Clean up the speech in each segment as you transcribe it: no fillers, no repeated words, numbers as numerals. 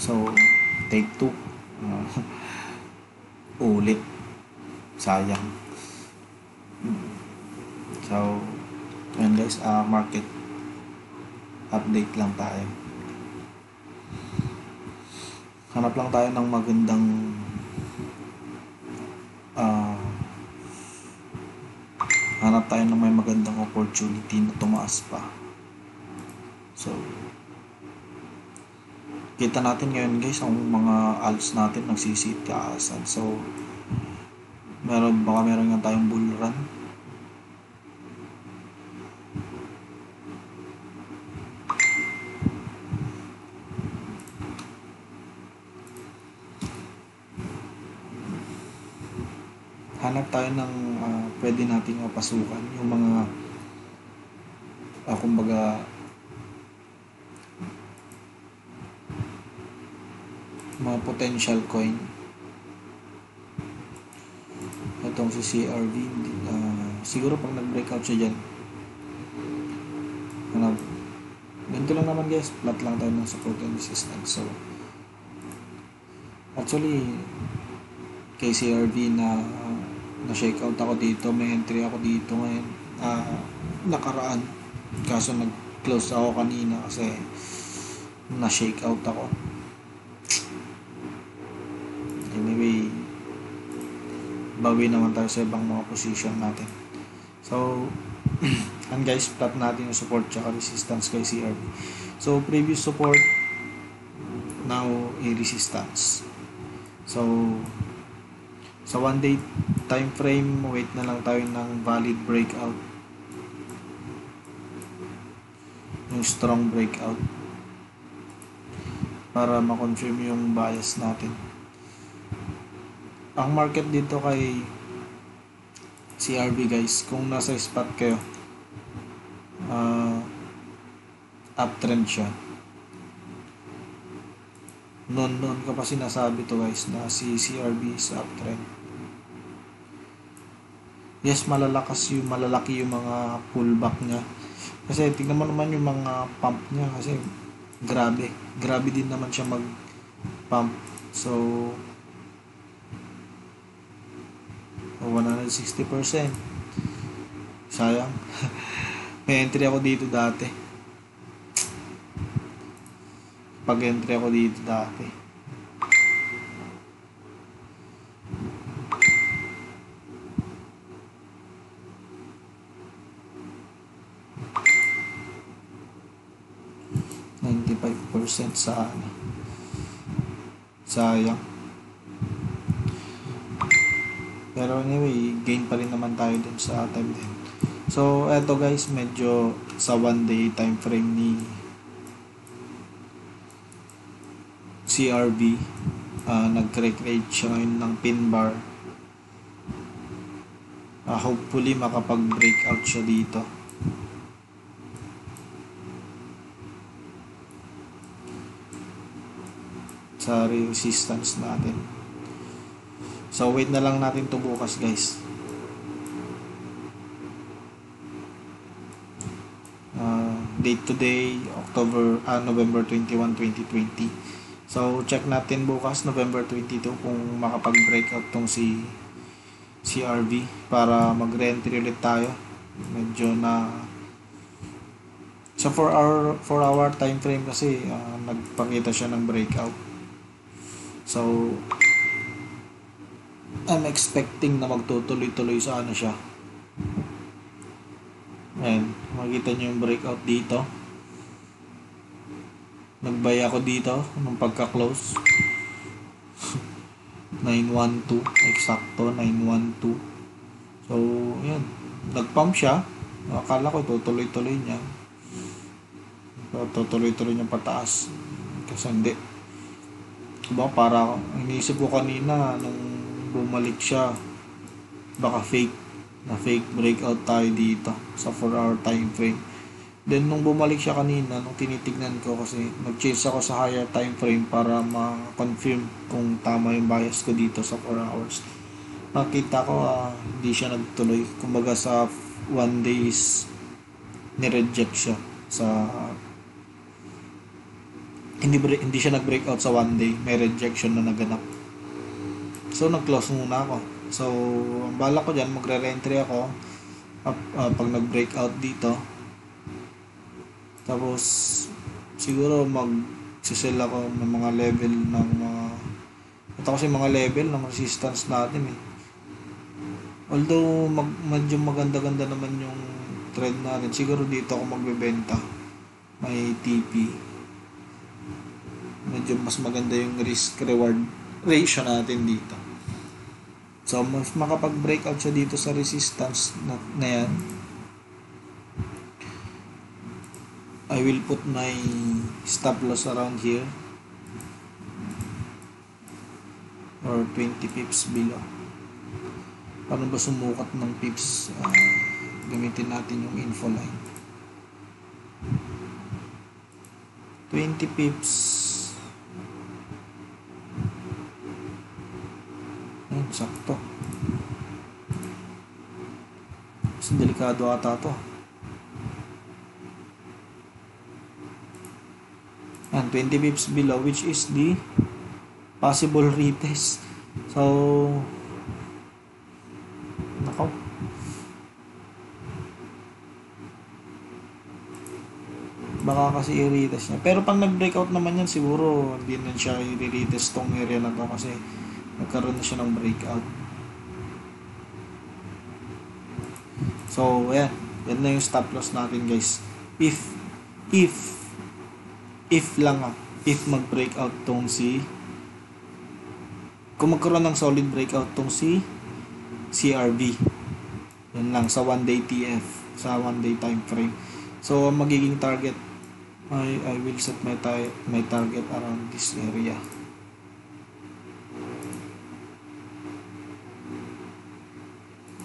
So take 2. Ulit, sayang. So ayan guys, market update lang tayo. Hanap lang tayo ng magandang hanap tayo ng may magandang opportunity na tumaas pa. So kita natin ngayon guys, ang mga alts natin nagsisitaasan. So baka meron nga tayong bull run. Hanap tayo ng pwede nating mapasukan, yung mga kumbaga mga potential coin. Itong si CRV, siguro pag nag-breakout siya dyan, ganito lang naman guys, flat lang tayo ng support and resistance. So actually kay CRV na shake out ako dito, may entry ako dito ngayon nakaraan, kaso nag-close ako kanina kasi na shake out ako. Anyway, bawi naman tayo sa ibang mga position natin. So and guys, flat natin yung support tsaka resistance kay CRV. So previous support, now a resistance. So sa 1 day time frame, wait na lang tayo ng valid breakout, yung strong breakout, para ma-confirm yung bias natin. Ang market dito kay CRV guys, kung nasa spot kayo, uptrend siya. Noon ko pa sinasabi to guys, na si CRV is uptrend. Yes, malalaki yung mga pullback niya. Kasi tingnan mo naman yung mga pump niya, kasi grabe din naman siya mag-pump. So 160%. Sayang. May entry ako dito dati. Pag-entry ako dito dati. %, sana. Sayang. Pero anyway, gain pa rin naman tayo dun sa time din. So eto guys, medyo sa 1 day time frame ni CRV, nag-create siya ngayon ng pin bar. Hopefully makapag-breakout siya dito. Sa resistance natin. So wait na lang natin to bukas guys. Date today, November 21, 2020. So check natin bukas, November 22, kung makapag-breakout tong si CRV para mag-re-entry ulit tayo. Medyo na sa 4 hour time frame kasi nagpakita siya ng breakout. So I'm expecting na magtutuloy-tuloy sa siya. Ayan, makikita nyo yung breakout dito. Nagbay ako dito nung pagka-close. 912, eksakto 912. So yan, nag-pump siya. Akala ko tutuloy-tuloy niya. Tutuloy-tuloy niya pataas. Kasi hindi. Diba, para iniisip ko kanina nung bumalik siya, baka fake breakout tayo dito sa 4 hour time frame. Then nung bumalik siya kanina, nung tinitignan ko, kasi nag-chase ako sa higher time frame para ma-confirm kung tama yung bias ko dito sa 4 hours. Nakita ko hindi siya nagtuloy. Kumbaga sa 1 days ni-reject siya sa hindi siya nag-breakout sa one day, may rejection na naganap. So nag-close muna ako. So ang bala ko diyan, magre-reentry ako pag nag-breakout dito. Tapos siguro mag-sell ako ng mga level ng mga ito kasi mga level ng resistance natin eh. Although medyo maganda-ganda naman yung trend natin, siguro dito ako magbebenta. May TP. Medyo mas maganda yung risk-reward ratio natin dito. So, mas makapag-breakout siya dito sa resistance na yan. I will put my stop loss around here. Or 20 pips below. Paano ba sumukat ng pips? Gamitin natin yung info line. 20 pips. Ayun, sakto. Mas delikado ata to. And 20 pips below, which is the possible retest. So, nakaw. Baka kasi i-retest niya. Pero pag nag-breakout naman yan, siguro hindi na siya i-retest tong area na to kasi nagkaroon na siya ng breakout. So, ayan. Yan na yung stop loss natin, guys. If mag-breakout tong kung magkaroon ng solid breakout tong CRV. Yan lang sa 1 day TF, sa 1 day time frame. So magiging target, I will set my target around this area.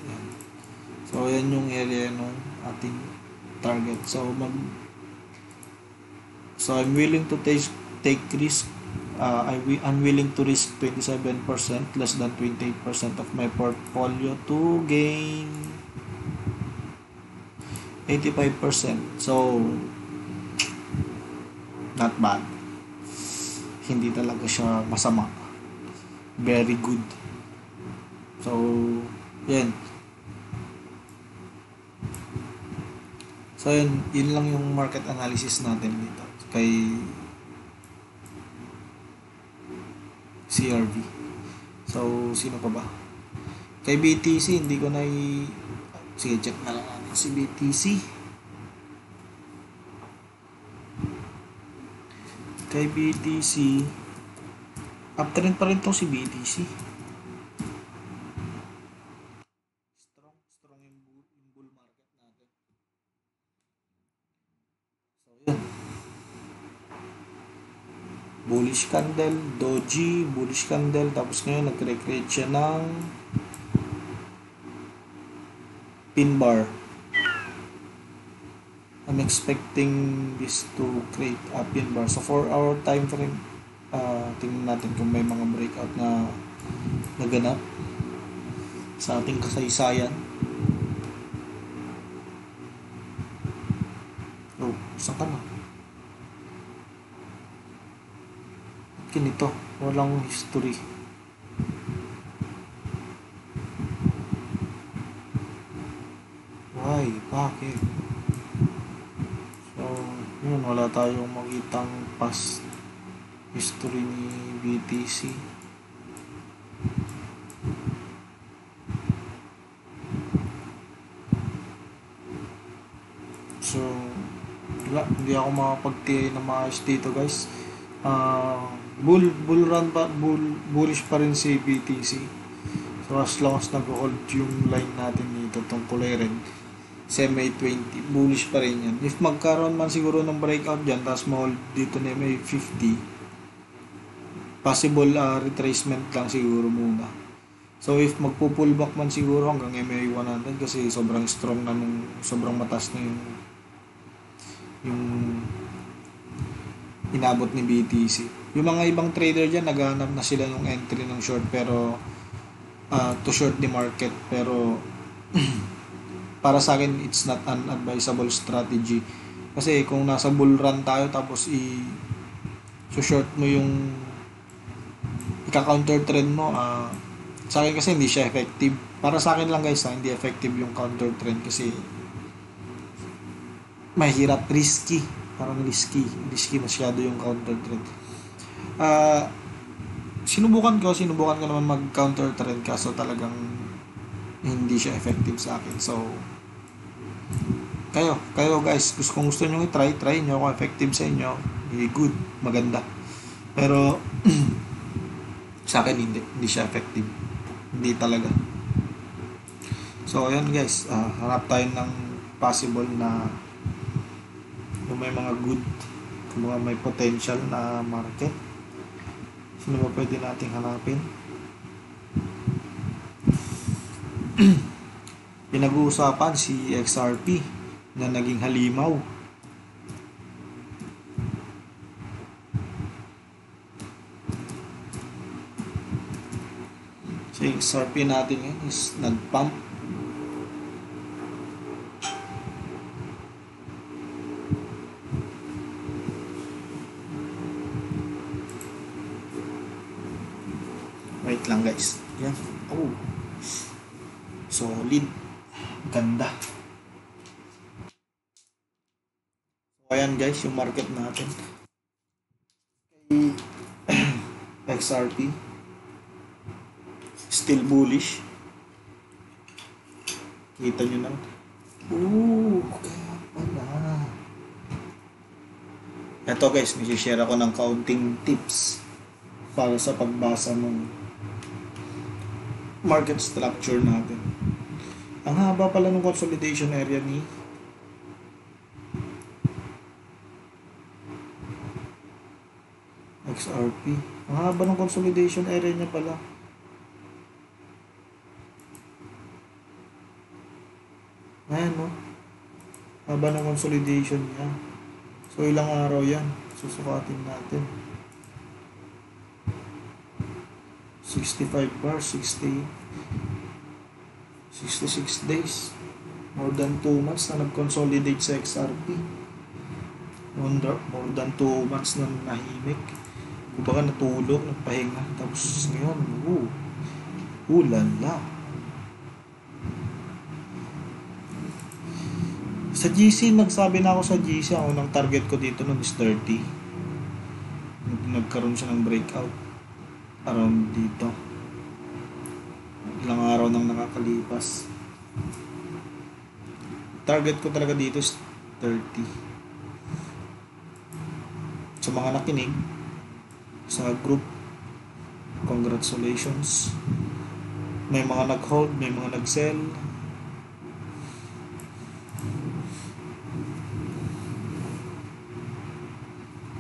Yan. So yan yung area ng ating target. So I'm willing to take risk. I'm willing to risk 27%, less than 28% of my portfolio to gain 85%. So, not bad. Hindi talaga siya masama. Very good. So, yan. So, yun lang yung market analysis natin dito kay CRV. So, sino pa ba? Kay BTC, hindi ko sige, check na lang natin si BTC. Kay BTC, uptrend pa rin to si BTC. Strong yung bull market natin. So, yun. Bullish candle, doji, bullish candle, tapos ngayon nag-create siya ng pin bar. I'm expecting this to create a pin bar. So 4 hour time frame, tingnan natin kung may mga breakout na naganap sa ating kasaysayan. Oh, saan ka na? Ganito, walang history. Why? Bakit? So, yun, wala tayong makitang past history ni BTC. So, wala, hindi ako makapag-TI na maayos dito, guys. Bullish pa rin si BTC. So as long as nag-hold yung line natin dito, itong kulay red, MA20, bullish pa rin yan. If magkaroon man siguro ng breakout dyan, tapos ma-hold dito na MA50, possible retracement lang siguro muna. So if magpo-pullback man siguro hanggang MA100 kasi sobrang strong na sobrang mataas na yung inabot ni BTC. Yung mga ibang trader dyan, naghahanap na sila ng entry ng short pero to short the market, pero para sa akin it's not an advisable strategy kasi kung nasa bull run tayo tapos So short mo yung ika-counter trend mo. Sa akin kasi hindi siya effective. Para sa akin lang guys, hindi effective yung counter trend kasi mahirap, risky. Parang risky masyado yung counter trend. Ah, sinubukan ko naman mag counter trend kaso talagang hindi siya effective sa akin. So kayo guys, kung gusto nyo try nyo kung effective sa inyo, good, maganda. Pero sa akin hindi siya effective. Hindi talaga. So ayun guys, hanap tayo ng possible na yung may mga good, yung mga may potential na market. Sino ba pwede nating hanapin? Pinag-uusapan si XRP na naging halimaw. So yung XRP natin ngayon is nag-pump. Wait lang guys. Yan. Oh. Solid. Ganda. So ayan guys, yung market natin. XRP. Still bullish. Kita nyo na. Kaya pala. Ito guys, may share ako ng counting tips para sa pagbasa ng market structure natin. Ang haba pala ng consolidation area ni XRP. Ang haba ng consolidation area niya pala. Ayan no. Haba ng consolidation niya. So ilang araw yan. Susukatin natin. 65 bars, 66 days. More than 2 months na nag-consolidate sa XRP. More than 2 months na nahimik. Kumbaga natulog, nagpahinga. Tapos ngayon, lala. Sa GC, nagsabi na ako sa GC, ang unang target ko dito nun is 30. Nagkaroon siya ng breakout around dito. Ilang araw nang nakakalipas. Target ko talaga dito is 30. Sa mga nakinig, sa group, congratulations. May mga nag-hold, may mga nag-sell.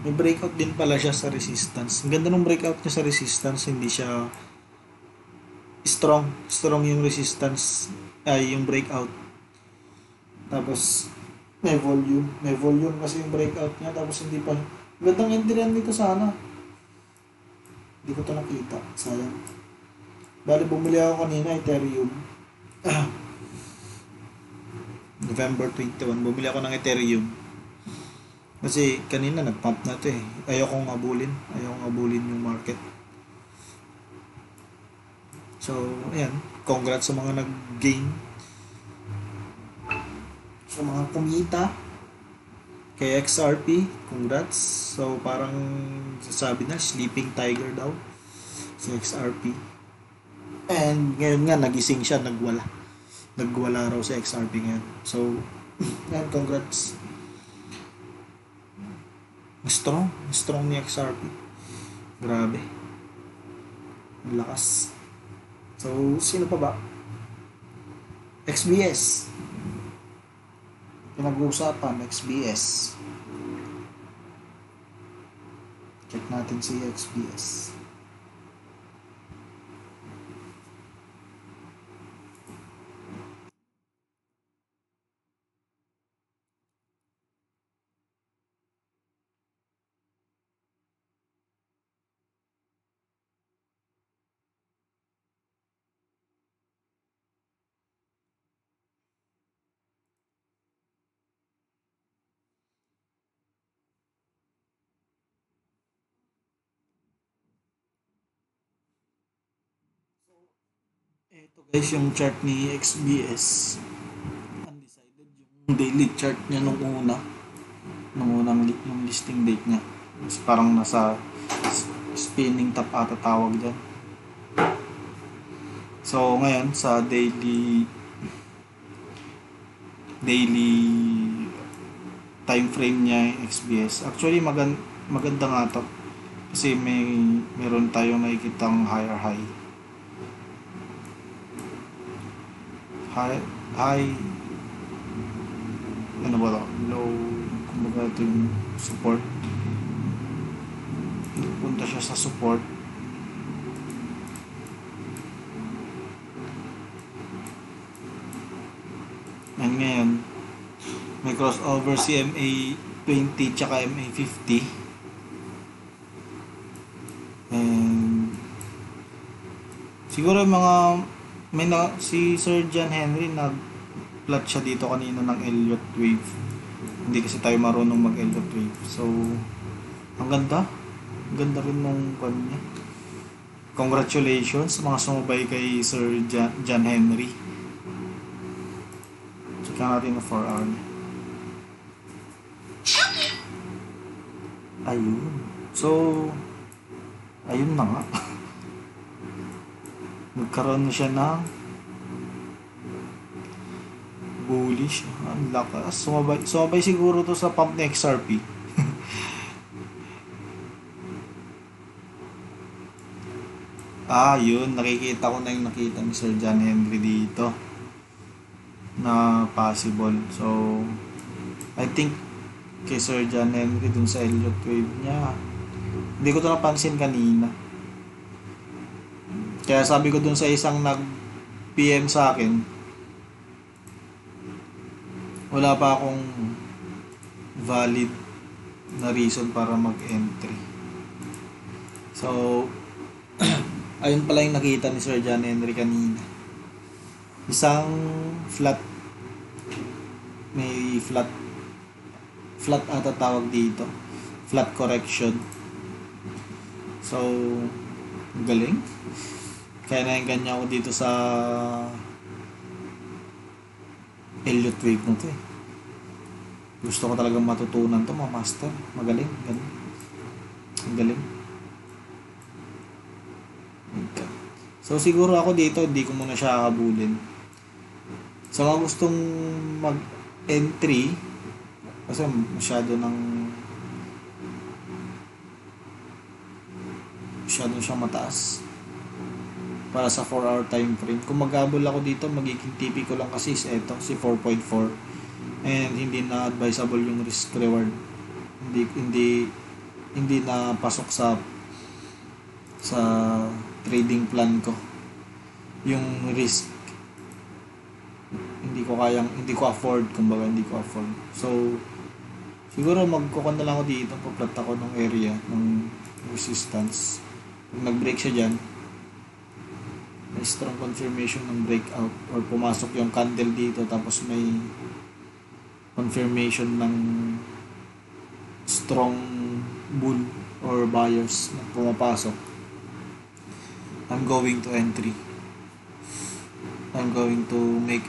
May breakout din pala siya sa resistance. Ang ganda ng breakout niya sa resistance, hindi siya strong yung resistance, ay yung breakout. Tapos may volume kasi yung breakout niya, tapos hindi pa. Gandang entry dito sana. Hindi ko to nakita, sayang. Bali bumili ako kanina Ethereum. November 21, bumili ako ng Ethereum. Kasi kanina nag-pump na to eh. Ayokong abulin yung market. So, ayan. Congrats sa mga nag-gain. Sa mga kumita. Kay XRP, congrats. So, parang sasabi na, sleeping tiger daw. Si XRP. And ngayon nga, nagising siya, nagwala. Nagwala raw si XRP ngayon. So, ayan, congrats. Strong ni XRP. Grabe. Ang lakas. So, sino pa ba? XBS. Pinag-uusapan, XBS. Check natin si XBS. Ito guys, yung chart ni XBS. Undecided yung daily chart niya nung unang yung listing date niya. Parang nasa spinning top ata tawag dyan. So ngayon sa daily time frame niya yung XBS. Actually maganda nga to kasi meron tayong nakikitang higher high ano ba to? Low, kumbaga ito yung support. Punta siya sa support. And ngayon may crossover si MA20 tsaka MA50. And siguro si Sir John Henry nag-plot siya dito kanina ng Elliott wave. Hindi kasi tayo marunong mag-Elliott wave. So ang ganda. Ang ganda rin nung kanya. Congratulations sa mga sumabay kay Sir John Henry. Check natin na 4 hour niya. Ayun. So, ayun na nga. Nagkaroon na siya ng bullish. Ang lakas. Sumabay siguro to sa pump na XRP. Yun. Nakikita ko na yung nakita ni Sir John Henry dito. Na possible. So, I think kay Sir John Henry dun sa Elliott wave niya. Hindi ko to napansin kanina. Kaya sabi ko dun sa isang nag-PM sa akin, wala pa akong valid na reason para mag-entry. So, ayun pala yung nakita ni Sir John Henry kanina. Isang may flat ata tawag dito. Flat correction. So, galing. Kaya nainganyan ako dito sa Elliott wave na to eh. Gusto ko talagang matutunan to, ma-master. Magaling. Ang galing. So, siguro ako dito, hindi ko muna siya kakabulin. So, mga gustong mag-entry, kasi masyado siyang mataas para sa 4 hour time frame. Kung mag-abol ako dito, magiging TP ko lang kasi is eto, si 4.4, and hindi na advisable yung risk reward. Hindi na pasok sa trading plan ko yung risk. Hindi ko afford. So siguro magkukuha na lang ako dito, paplot ako ng area ng resistance. Pag nag-break siya dyan, may strong confirmation ng breakout, or pumasok yung candle dito tapos may confirmation ng strong bull or buyers na pumapasok, I'm going to entry. I'm going to make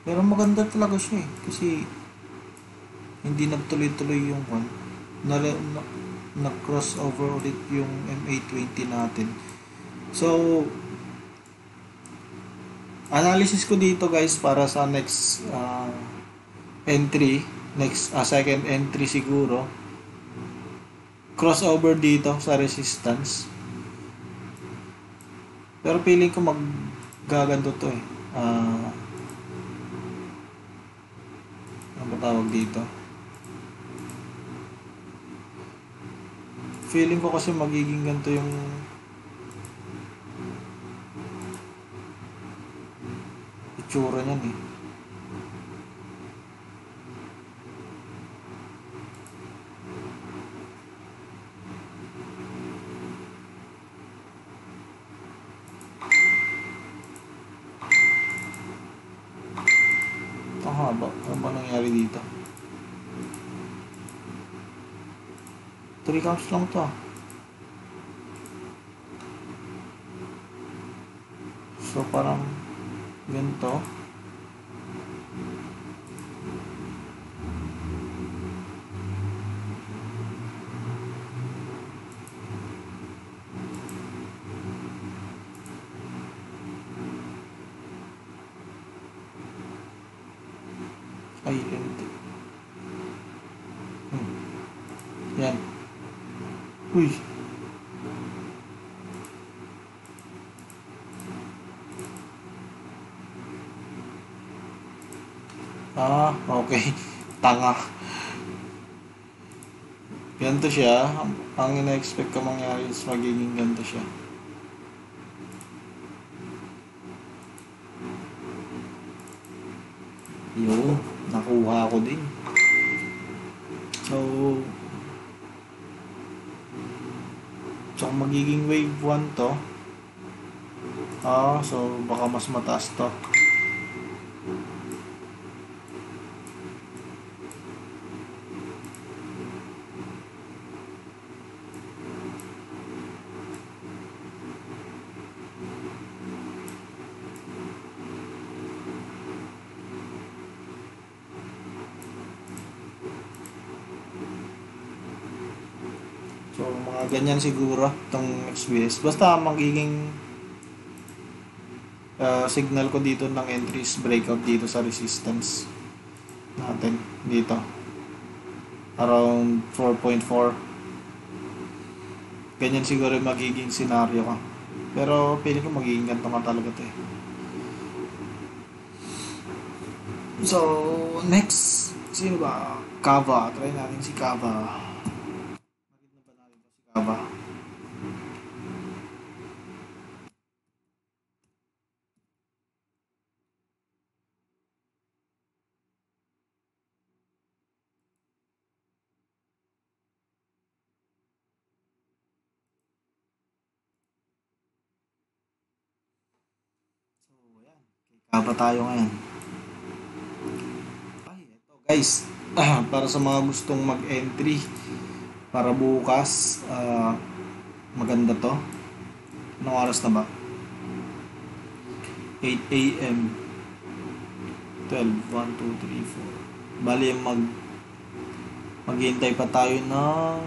pero maganda talaga siya eh, kasi hindi nagtuloy-tuloy yung na cross over ulit yung MA20 natin. So analysis ko dito guys para sa next second entry siguro, crossover dito sa resistance. Pero feeling ko maggaganto to eh. Ano tawag dito? Feeling ko kasi magiging ganito yung itsura niyan eh. Ang haba. Ano ba nangyari dito? 3 counts lang to. So, parang ganito. Ay, hindi. Yan. Uy. Ah, okay. Tanga. Ganito siya. Ang ina-expect ka mangyari is magiging ganito siya. Yun. Nakuha ko din. So, magiging wave 1 to. So baka mas mataas to. So mga ganyan siguro tong XBS. Basta magiging signal ko dito ng entries breakout dito sa resistance natin dito around 4.4. Ganyan siguro yung magiging scenario ko, pero feeling ko magiging ganito nga talaga to eh. So next, sino ba? Kava. Try natin si Kava. Nakita ba natin si Kava? So ayan, kay Kava tayo ngayon. Ay, ito guys. Para sa mga gustong mag-entry para bukas, maganda to. Anong oras na ba? 8 a.m. 12, 1, 2, 3, 4. Bali, maghihintay pa tayo ng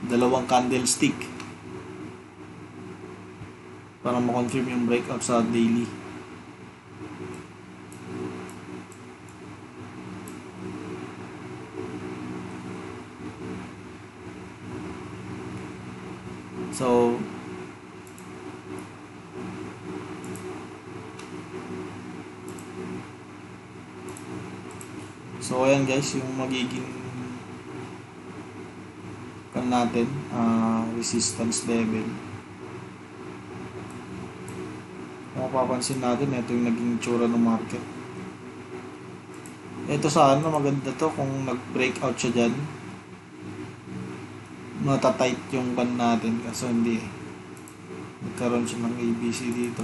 dalawang candlestick para ma-confirm yung breakout sa daily. So ayan guys, yung magiging natin, resistance level. Kung mapapansin natin, ito yung naging tsura ng market. Ito sana maganda to kung nag-breakout siya dyan. Matatight yung ban natin, kaso hindi eh. Nagkaroon siya ng ABC dito.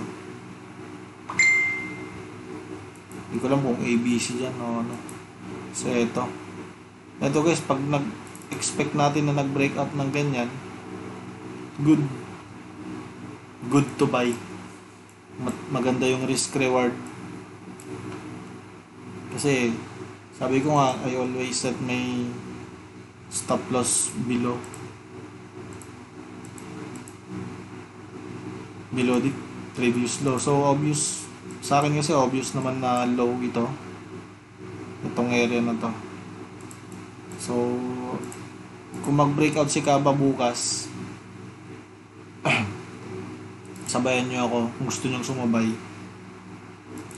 Hindi ko alam kung ABC dyan o ano. So ito guys, pag nag-expect natin na nag-breakout ng ganyan, good to buy. Maganda yung risk reward. Kasi sabi ko nga, I always set my stop loss below the previous low. So obvious sa akin, kasi obvious naman na low itong area na to. So kung mag-breakout si Kaba bukas, sabayan nyo ako kung gusto nyong sumabay.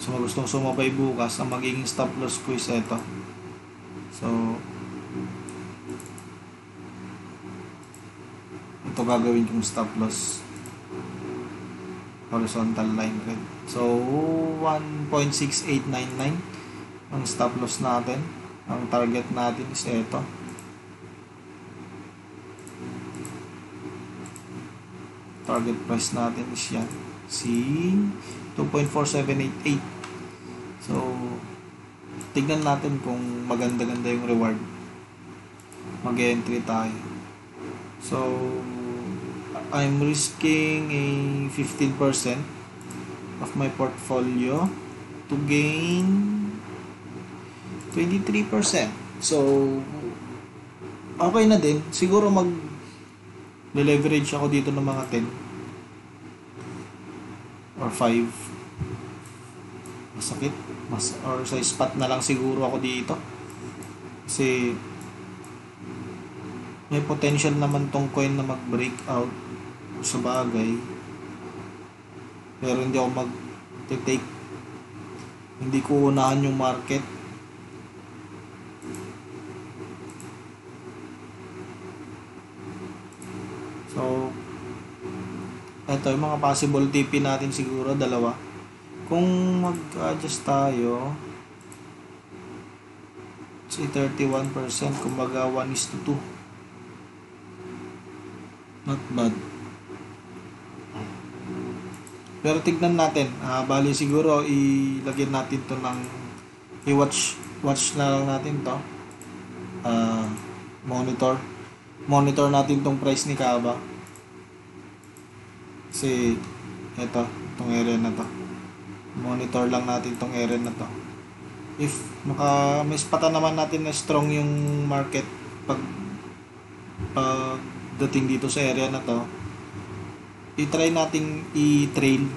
So kung gustong sumabay bukas, ang magiging stop loss ko is ito. So ito gagawin kong stop loss, horizontal line red. So 1.6899 ang stop loss natin. Ang target natin is ito. Target price natin is yan, si 2.4788. So tignan natin kung maganda-ganda yung reward, mag-entry tayo. So I'm risking a 15% of my portfolio to gain 23%. So, okay na din. Siguro leverage ako dito ng mga 10 or 5. Masakit. Or sa spot na lang siguro ako dito. Kasi may potential naman tong coin na mag-breakout sa bagay. Pero hindi ako mag-take. Hindi ko unahan yung market. So, ito yung mga possible TP natin siguro, dalawa. Kung mag-adjust tayo, say 31%, kumbaga 1:2. Not bad. Pero tignan natin, bali siguro ilagyan natin to ng watch na lang natin to. Monitor natin tong price ni Kaba. Kasi itong area na to. Monitor lang natin tong area na to. If may spatan naman natin na strong yung market pag dating dito sa area na to, i-try nating i-trail.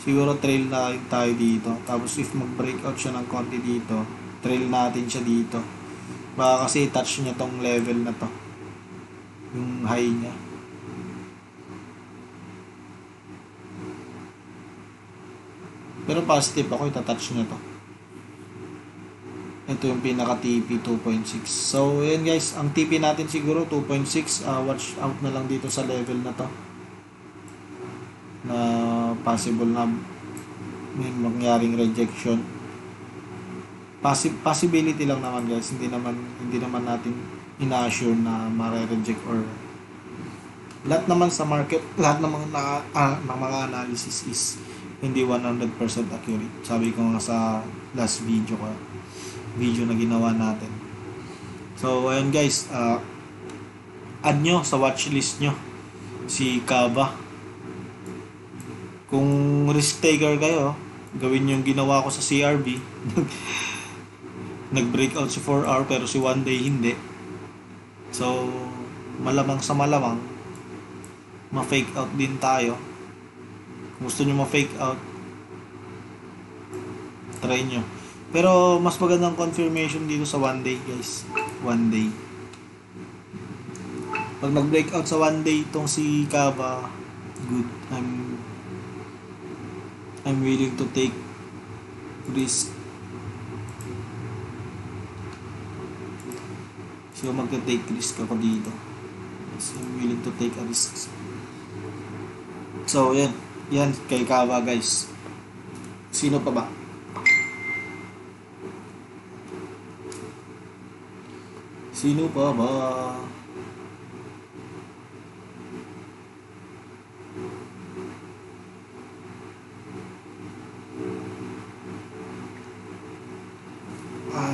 Siguro trail na tayo dito. Tapos if mag-breakout siya ng konti dito, trail natin siya dito. Baka kasi touch niya tong level na to, yung high niya. Pero positive ako, itatouch niya to. Ito yung pinaka TP 2.6. So yan guys, ang TP natin siguro 2.6. Watch out na lang dito sa level na to, na possible na may mangyaring rejection. Possibility lang naman guys, hindi naman natin ina-assure na mare-reject or lahat naman sa market, lahat ng mga analysis is hindi 100% accurate. Sabi ko nga sa last video na ginawa natin. So ayun guys, add nyo sa watchlist nyo si Kaba. Kung risk taker kayo, gawin yung ginawa ko sa CRB. Nag-breakout si 4 hour pero si 1 day hindi. So, malamang sa malamang, ma-fake out din tayo. Kung gusto nyo ma-fake out, try nyo. Pero, mas magandang confirmation dito sa 1 day, guys. 1 day. Pag nag-breakout sa 1 day itong si Kaba, good. I'm willing to take risk. So, magta-take risk ako dito. So, I'm willing to take a risk. So, yan. Yan, kay Kaba, guys. Sino pa ba? Sino pa ba?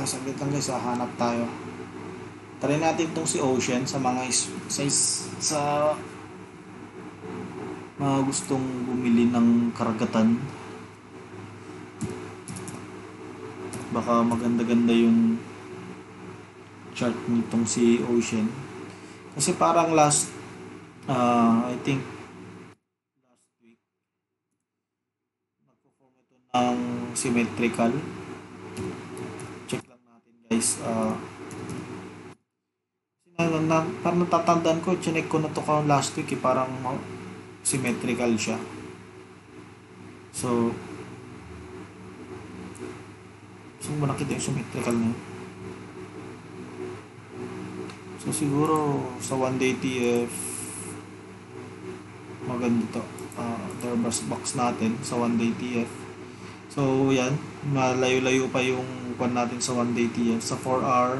Saglit lang guys, hanap tayo. Try natin itong si Ocean sa mga sa mga gustong bumili ng karagatan. Baka maganda-ganda yung chart nitong si Ocean. Kasi parang I think last week nag-perform ito ng symmetrical. Check lang natin guys. Parang natatandaan ko, chinek ko na to last week parang symmetrical siya. So mo nakita yung symmetrical na yun. So siguro sa 1 day TF maganda to. Therbus box natin sa 1 day TF. So yan, malayo-layo pa yung kwan natin sa 1 day TF. Sa 4 hour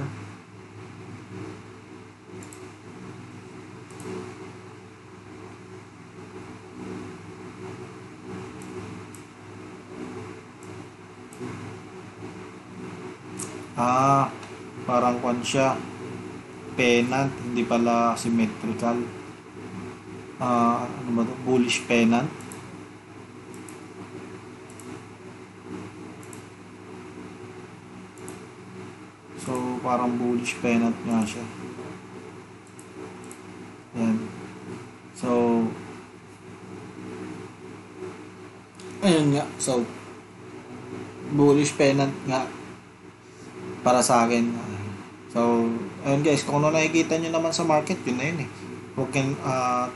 parang kwan siya, pennant, hindi pala symmetrical. Ano ba to? Bullish pennant. So, parang bullish pennant nga siya. Yan. So, ayun nga. So, bullish pennant nga para sa akin. So, ayun guys, kung ano nakikita nyo naman sa market, yun na yun eh. Huwag yan,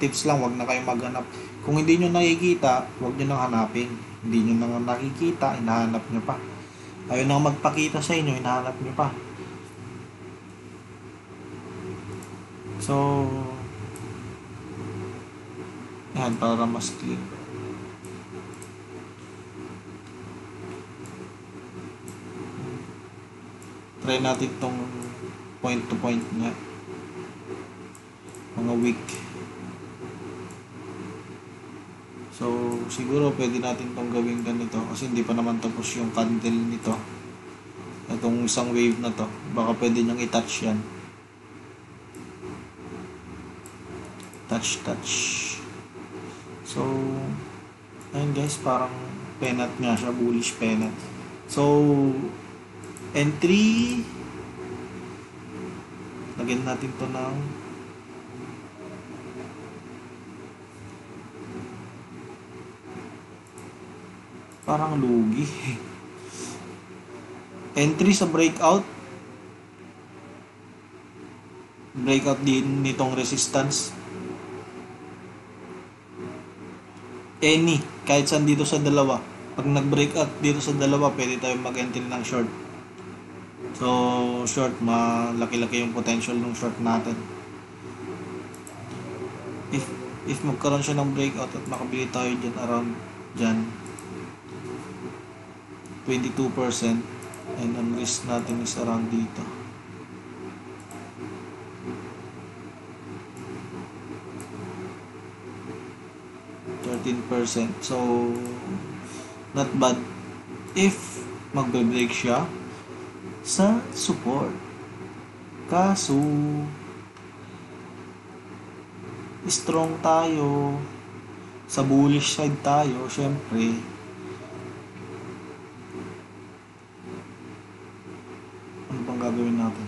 tips lang, wag na kayo maghanap. Kung hindi nyo nakikita, huwag nyo nang hanapin. Hindi nyo nang nakikita, hinahanap nyo pa. Ayun nang magpakita sa inyo, hinahanap nyo pa. So, yan, para mas clear. Try natin tong point to point niya. Mga week. So, siguro pwede natin tong gawin ganito kasi hindi pa naman tapos yung candle nito. Itong isang wave na to, baka pwede niyang i-touch yan. Touch. So, ayun guys, parang pennant nga siya, bullish pennant. So, entry, lagyan natin to ng parang lugi. Entry sa breakout din nitong resistance. Any, kahit saan dito sa dalawa. Pag nag-breakout dito sa dalawa, pwede tayong mag-entry ng short. So, short, malaki-laki yung potential ng short natin. If magkaroon siya ng breakout at makabili tayo dyan around dyan 22% and ang risk natin is around dito. So, not bad if magbe-break siya sa support. Kaso, strong tayo, sa bullish side tayo, syempre. Ano bang gagawin natin?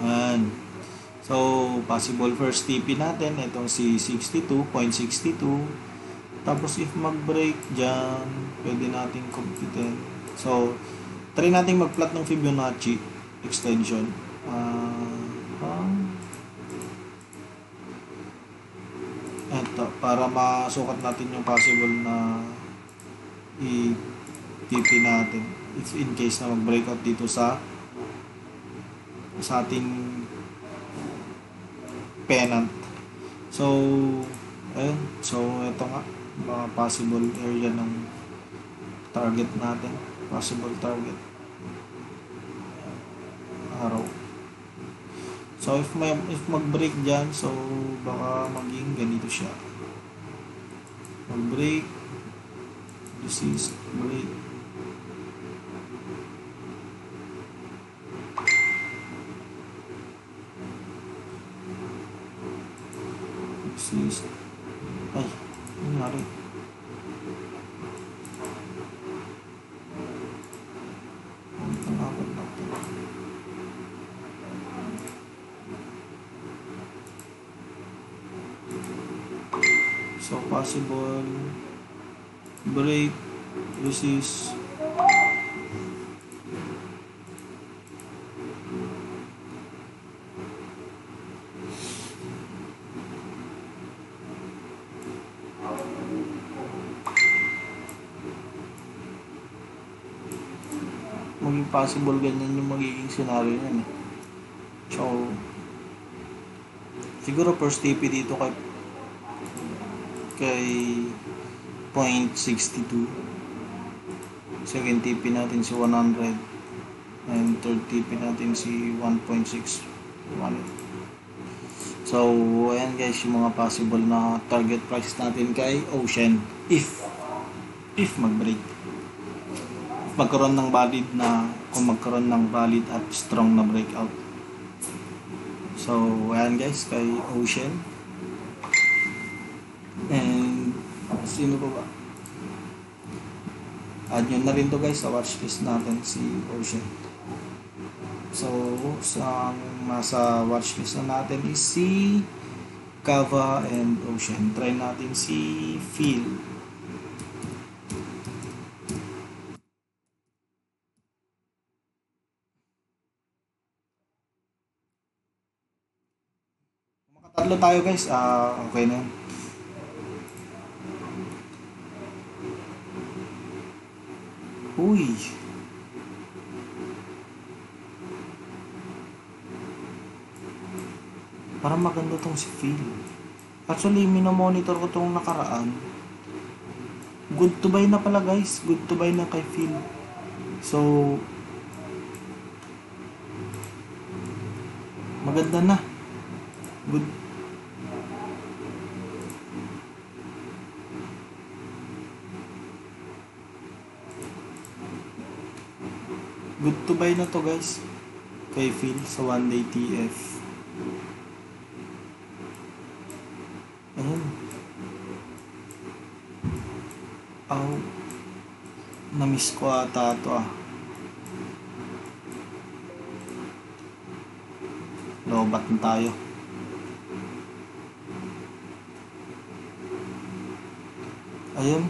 Ayan. So, possible first TP natin, itong si 62.62. Tapos, if mag-break dyan, pwede natin computin. So, try natin mag-plot ng Fibonacci extension. Ito, para masukat natin yung possible na i-TP natin. If in case na mag-breakout dito sa ating pennant. So, ayun. So, ito nga. Mga possible area ng target natin. Possible target. Araw. So, if mag-break dyan, so, baka maging ganito siya. Mag-break. This is break. Ay, nangyari. So, possible break, resist. Maging possible ganyan yung magiging scenario yan eh. So, siguro first TP dito kay 0.62. Second TP natin si 100 and third TP natin si 1.61. So, ayan guys yung mga possible na target price natin kay Ocean if mag-break. Magkaroon ng valid at strong na breakout. So, ayan guys kay Ocean. And sino pa ba? Add nyo na rin to guys sa watchlist natin si Ocean. So, sa nasa watchlist na natin is si Kava and Ocean. Try natin si Phil. Makatalo tayo guys. Okay na. Uy. Parang maganda tong si Phil. Actually, minomonitor ko tong nakaraan. Good to buy na pala guys. Good to buy na kay Phil. So, maganda na. Good. Good to buy na to guys. Kay Phil sa 1-day TF. Ayun. Na-miss ko ata ito Lobat na tayo. Ayun.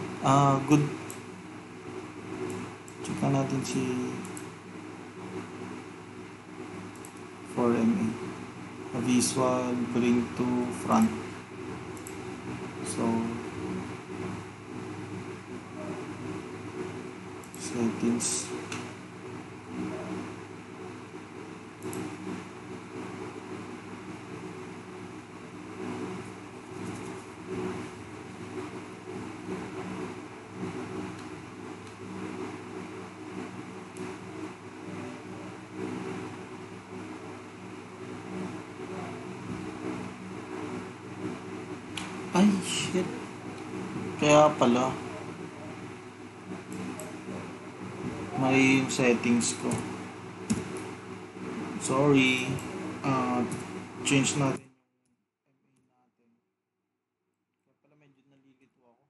Good. Check natin si 4MA. A visual bring to front. So, settings. Ay, shit. Kaya pala. Mali yung settings ko. Sorry. Change natin yung MA natin. Kaya pala medyo nalilito ako.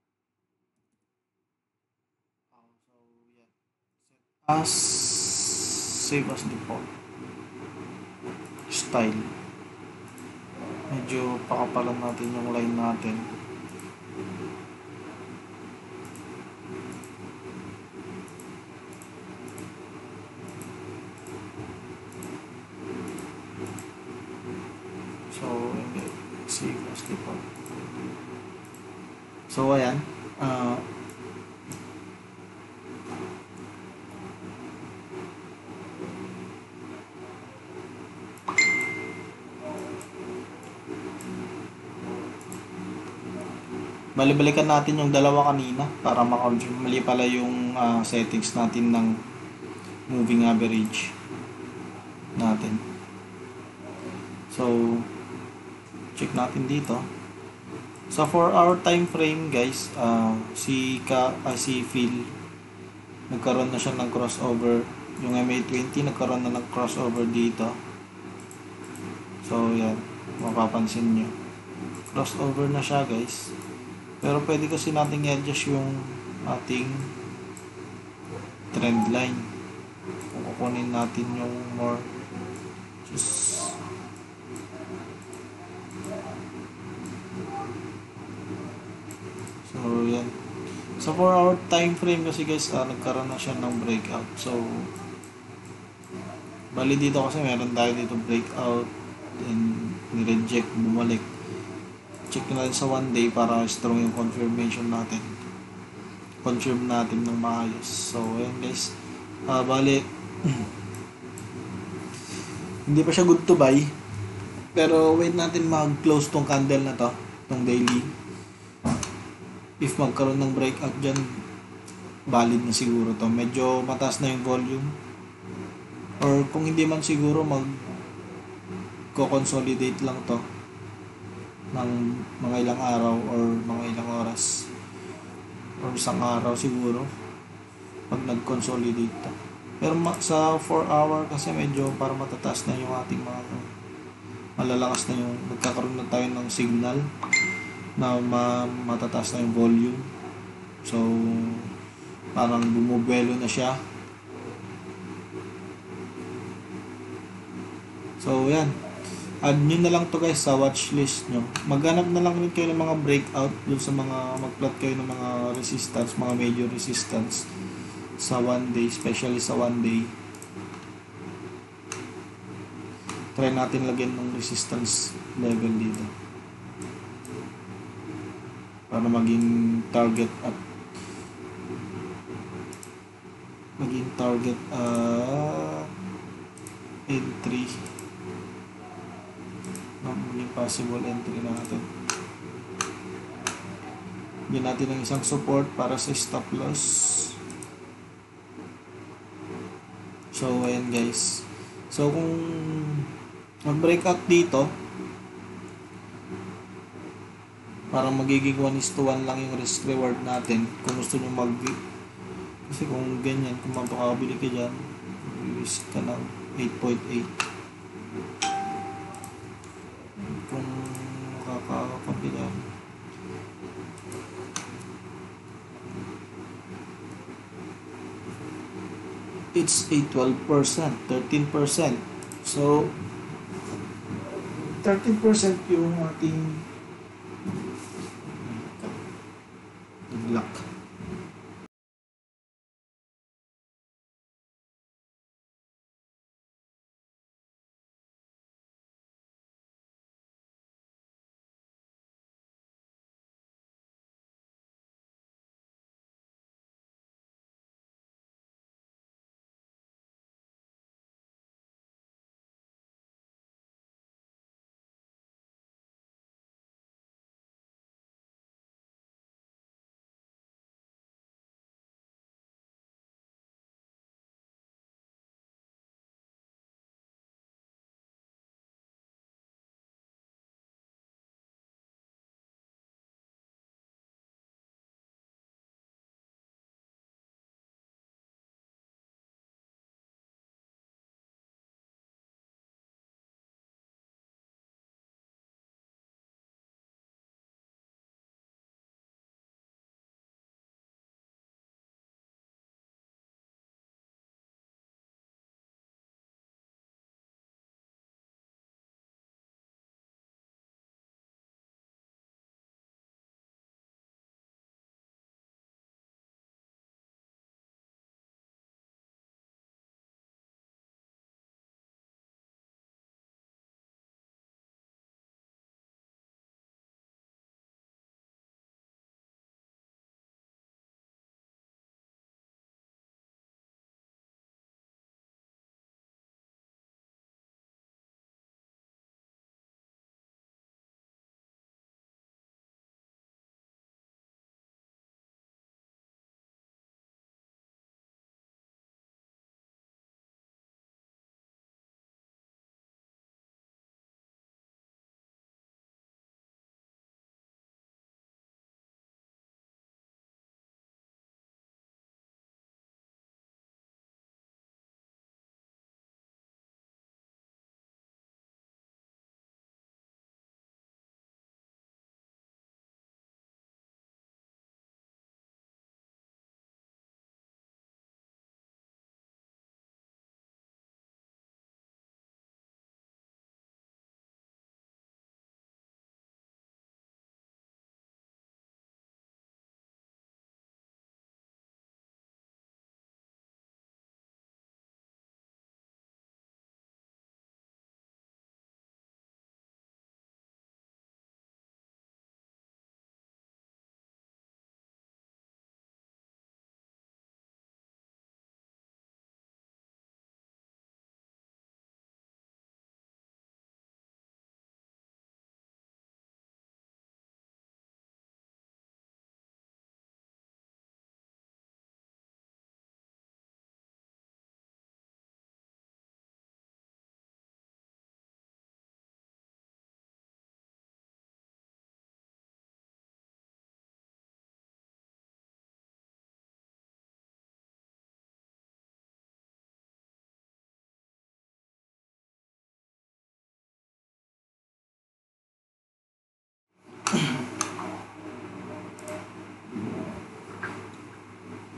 So, yeah. Set as save as default. Style. Medyo pakapalan natin yung line natin. So, save as default. So, ayan. Balik-balikan natin yung dalawa kanina para ma-confirm. Mali pala yung settings natin ng moving average natin. So, check natin dito. Sa 4-hour time frame guys, si Phil nagkaroon na siya ng crossover. Yung MA20 nagkaroon na ng crossover dito. So, yan. Mapapansin nyo. Crossover na siya guys. Pero pwede kasi natin i-adjust yung ating trend line. Kung kukunin natin yung more so yan. Sa 4-hour time frame kasi guys, nagkaroon na siya ng breakout. So bali dito kasi meron tayo dito breakout and ni-reject, bumalik. Check natin sa 1 day para strong yung confirmation natin. Confirm natin ng maayos. So, ayan guys. Bali, hindi pa siya good to buy. Pero wait natin mag-close tong candle na to. Tong daily. If magkaroon ng breakout dyan, valid na siguro to. Medyo mataas na yung volume. Or kung hindi man siguro, mag-consolidate lang to ng mga ilang araw or mga ilang oras or isang araw siguro pag nag-consolidate to. Pero sa 4 hour kasi medyo para matataas na yung ating mga malalakas na yung nagkakaroon na tayo ng signal na matataas na yung volume. So Parang bumubuelo na siya. So, yan. Add nyo na lang to guys sa watchlist nyo. Maghanap na lang rin kayo ng mga breakout dun sa mga, mag-plot kayo ng mga resistance, mga major resistance sa one day, especially sa one day. Try natin lagyan ng resistance level dito para maging target at entry, maging possible entry natin. Bigyan natin ng isang support para sa stop loss. So ayan guys, so kung mag-breakout dito, parang magiging 1:1 lang yung risk reward natin kung gusto nyo kasi kung ganyan, kung mapakabili ka dyan, risk ka ng 8.8. Kung makakakabili, it's a 12%, 13%. So 13% yung ating lock.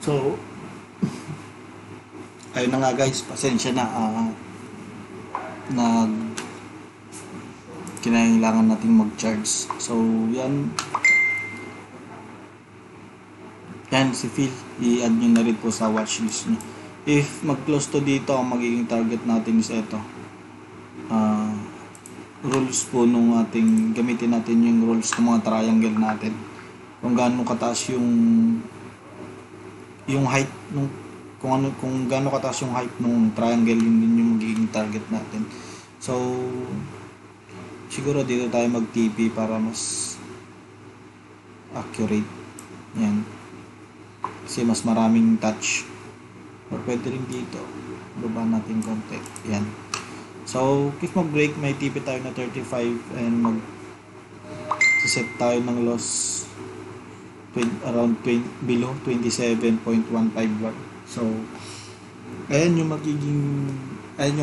So, ayun na nga guys, pasensya na. Nag kinailangan nating mag-charge. So, yan. Yan si Phil. I-add nyo na rin po sa watchlist nyo. If mag-close to dito, ang magiging target natin is ito. Rules po nung ating, gamitin natin yung rules ng mga triangle natin. Kung gaano kataas yung height nung kung gaano kataas yung height ng triangle, yun din yung magiging target natin. So, siguro dito tayo mag-TP para mas accurate. Yan. Kasi mas maraming touch. Or pwede rin dito. Baba natin konti. Yan. So, if mag-break, may TP tayo na 35 and mag-set tayo ng loss around below 27.15 watt. So, ayan yung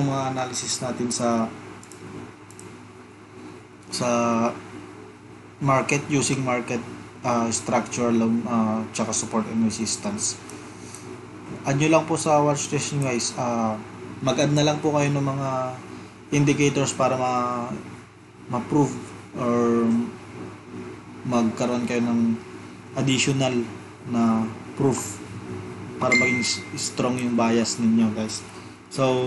mga analysis natin sa market, using market structure loan tsaka support and resistance. Add nyo lang po sa watchlist nyo guys. Mag-add na lang po kayo ng mga indicators para ma-prove or magkaroon kayo ng additional na proof para maging strong yung bias ninyo guys. So